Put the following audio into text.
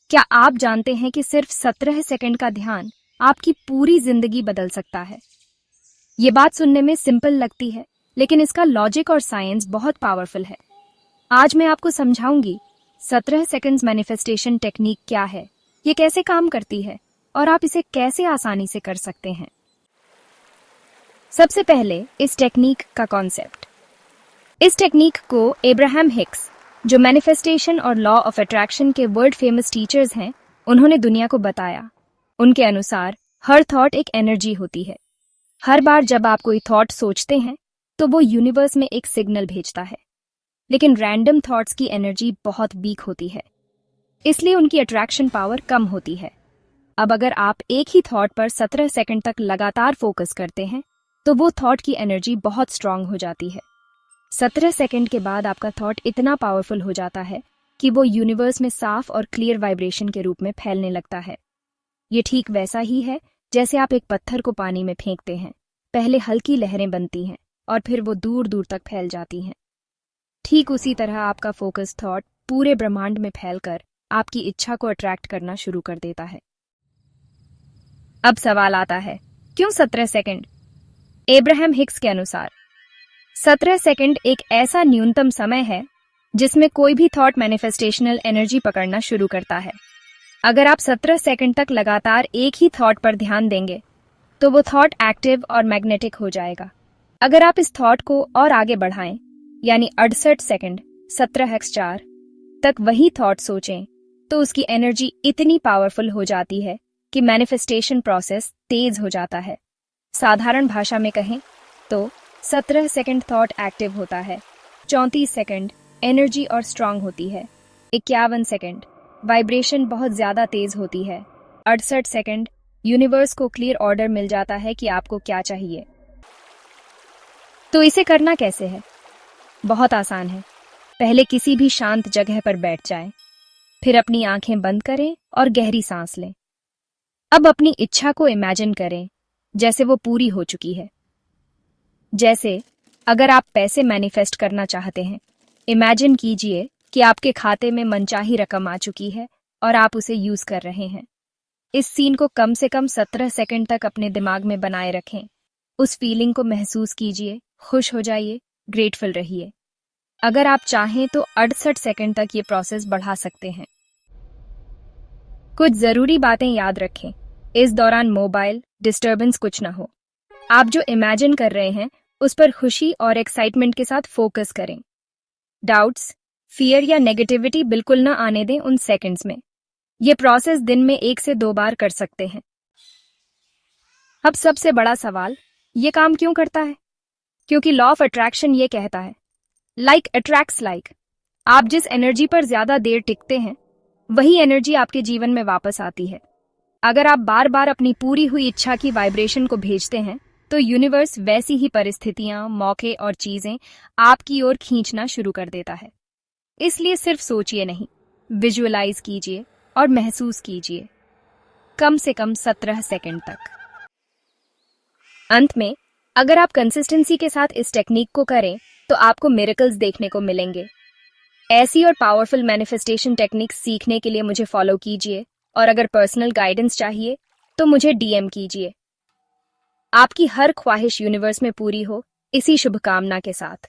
क्या आप जानते हैं कि सिर्फ 17 सेकंड का ध्यान आपकी पूरी जिंदगी बदल सकता है? ये बात सुनने में सिंपल लगती है, लेकिन इसका लॉजिक और साइंस बहुत पावरफुल है। आज मैं आपको समझाऊंगी 17 सेकंड्स मैनिफेस्टेशन टेक्निक क्या है, ये कैसे काम करती है और आप इसे कैसे आसानी से कर सकते हैं। सबसे पहले इस टेक्निक का कॉन्सेप्ट। इस टेक्निक को एब्राहम हिक्स, जो मैनिफेस्टेशन और लॉ ऑफ अट्रैक्शन के वर्ल्ड फेमस टीचर्स हैं, उन्होंने दुनिया को बताया। उनके अनुसार हर थॉट एक एनर्जी होती है। हर बार जब आप कोई थॉट सोचते हैं तो वो यूनिवर्स में एक सिग्नल भेजता है, लेकिन रैंडम थॉट्स की एनर्जी बहुत वीक होती है, इसलिए उनकी अट्रैक्शन पावर कम होती है। अब अगर आप एक ही थॉट पर 17 सेकंड तक लगातार फोकस करते हैं तो वो थॉट की एनर्जी बहुत स्ट्रांग हो जाती है। 17 सेकंड के बाद आपका थॉट इतना पावरफुल हो जाता है कि वो यूनिवर्स में साफ और क्लियर वाइब्रेशन के रूप में फैलने लगता है। ये ठीक वैसा ही है जैसे आप एक पत्थर को पानी में फेंकते हैं। पहले हल्की लहरें बनती हैं और फिर वो दूर दूर तक फैल जाती हैं। ठीक उसी तरह आपका फोकस थॉट पूरे ब्रह्मांड में फैलकर आपकी इच्छा को अट्रैक्ट करना शुरू कर देता है। अब सवाल आता है, क्यों 17 सेकंड? एब्राहम हिक्स के अनुसार 17 सेकंड एक ऐसा न्यूनतम समय है जिसमें कोई भी थॉट मैनिफेस्टेशनल एनर्जी पकड़ना शुरू करता है। अगर आप 17 सेकंड तक लगातार एक ही थॉट पर ध्यान देंगे तो वो थॉट एक्टिव और मैग्नेटिक हो जाएगा। अगर आप इस थॉट को और आगे बढ़ाएं, यानी 68 सेकंड 17x4 तक वही थॉट सोचें, तो उसकी एनर्जी इतनी पावरफुल हो जाती है कि मैनिफेस्टेशन प्रोसेस तेज हो जाता है। साधारण भाषा में कहें तो 17 सेकंड थॉट एक्टिव होता है, 34 सेकंड एनर्जी और स्ट्रांग होती है, 51 सेकंड वाइब्रेशन बहुत ज्यादा तेज होती है, 68 सेकंड यूनिवर्स को क्लियर ऑर्डर मिल जाता है कि आपको क्या चाहिए। तो इसे करना कैसे है? बहुत आसान है। पहले किसी भी शांत जगह पर बैठ जाएं, फिर अपनी आंखें बंद करें और गहरी सांस लें। अब अपनी इच्छा को इमेजिन करें जैसे वो पूरी हो चुकी है। जैसे अगर आप पैसे मैनिफेस्ट करना चाहते हैं, इमेजिन कीजिए कि आपके खाते में मनचाही रकम आ चुकी है और आप उसे यूज कर रहे हैं। इस सीन को कम से कम 17 सेकंड तक अपने दिमाग में बनाए रखें। उस फीलिंग को महसूस कीजिए, खुश हो जाइए, ग्रेटफुल रहिए। अगर आप चाहें तो 68 सेकंड तक ये प्रोसेस बढ़ा सकते हैं। कुछ जरूरी बातें याद रखें। इस दौरान मोबाइल डिस्टर्बेंस कुछ ना हो। आप जो इमेजिन कर रहे हैं उस पर खुशी और एक्साइटमेंट के साथ फोकस करें। डाउट्स, फियर या नेगेटिविटी बिल्कुल ना आने दें उन सेकंड्स में। ये प्रोसेस दिन में 1 से 2 बार कर सकते हैं। अब सबसे बड़ा सवाल, ये काम क्यों करता है? क्योंकि लॉ ऑफ अट्रैक्शन ये कहता है, लाइक अट्रैक्ट्स लाइक। आप जिस एनर्जी पर ज्यादा देर टिकते हैं वही एनर्जी आपके जीवन में वापस आती है। अगर आप बार बार अपनी पूरी हुई इच्छा की वाइब्रेशन को भेजते हैं तो यूनिवर्स वैसी ही परिस्थितियां, मौके और चीजें आपकी ओर खींचना शुरू कर देता है। इसलिए सिर्फ सोचिए नहीं, विजुअलाइज कीजिए और महसूस कीजिए, कम से कम 17 सेकंड तक। अंत में, अगर आप कंसिस्टेंसी के साथ इस टेक्निक को करें तो आपको मिरेकल्स देखने को मिलेंगे। ऐसी और पावरफुल मैनिफेस्टेशन टेक्निक्स सीखने के लिए मुझे फॉलो कीजिए, और अगर पर्सनल गाइडेंस चाहिए तो मुझे डीएम कीजिए। आपकी हर ख्वाहिश यूनिवर्स में पूरी हो, इसी शुभकामना के साथ।